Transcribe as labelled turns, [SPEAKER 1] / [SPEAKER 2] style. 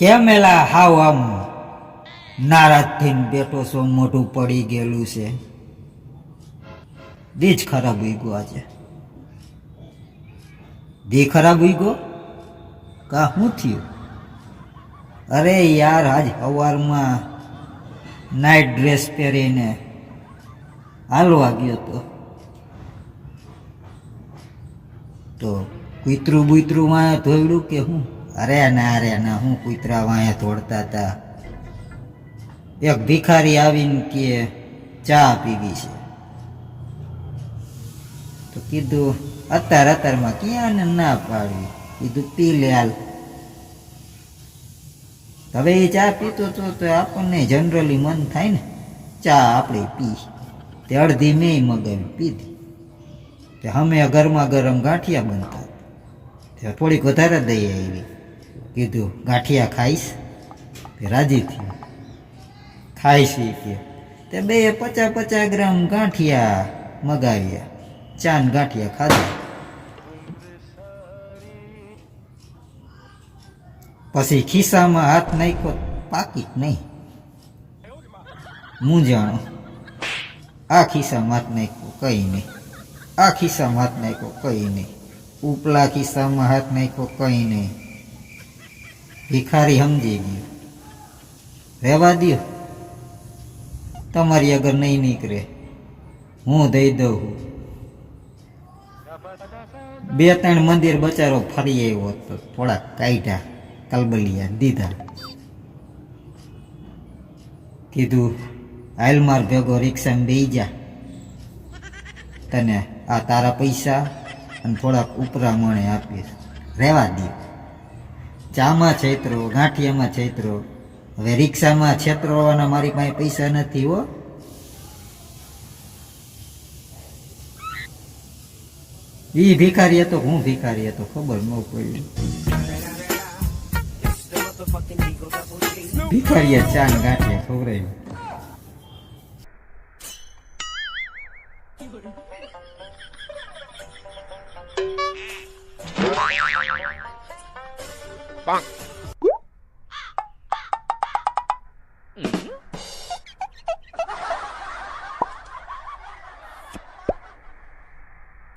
[SPEAKER 1] કેમ એલા હાવ આમ નારાજ થઈને બેઠો છો, મોઢું પડી ગયેલું છે? દી જ ખરાબ ઉગ્યો આજે. દી ખરાબ ઉગ્યો કા શું થયું? અરે યાર, આજ સવારમાં નાઇટ ડ્રેસ પહેરીને હાલવા ગયો તો કૂતરું બૂતરું વાંયા ધોયડું કે હું? અરે ના હું કૂતરા વાંયા ધોડતા હતા. એક ભિખારી આવીને કે ચા પીવી છે, તો કીધું અત્યારમાં ક્યાં ને ના પાડવી, કીધું પી લે હાલ. હવે એ ચા પીતો તો આપણને જનરલી મન થાય ને ચા આપણે પી. તે અડધી મેં મગાવી પીધી. તે અમે ગરમા ગરમ ગાંઠિયા બનતા, તે થોડીક વધારે દઈ આવી. કીધું ગાંઠિયા ખાઈશ? તે રાજી થયો. ખાઈશ કે તે 50 ગ્રામ ગાંઠિયા મગાવ્યા, ચાન ગાંઠિયા ખાધા. પછી ખિસ્સામાં હાથ નાખ્યો, પાકીટ નહીં. મૂંઝાણો. આ ખિસ્સામાં હાથ નાખ્યો, કઈ નહીં. આ ખિસ્સામાં હાથ નાખ્યો, કઈ નહીં. ઉપલા ખિસ્સામાં હાથ નાખ્યો, કઈ નહીં. ભિખારી સમજી ગયો, રહેવા દો, તમારી અગર નહીં નીકળે હું દઈ દઉં. 2-3 મંદિર બચારો ફરી આવ્યો તો થોડાક કાઢ્યા, કલબલિયા દીધા. કીધું હાલ માર ભેગો રિક્ષામાં બેસી જા, તને આ તારા પૈસા અને થોડાક ઉપરા મણે આપીશ, રહેવા દે. ચામાં છેતરો, ગાંઠિયામાં છેતરો, હવે રિક્ષામાં છેતરવાના મારી પાસે પૈસા નથી હો. ઈ ભિખારી હતો, હું ભિખારી હતો, ખબર ન પડી. ભિખારીએ ચા ને ગાંઠિયા ખવડાવ્યું.
[SPEAKER 2] Bonk.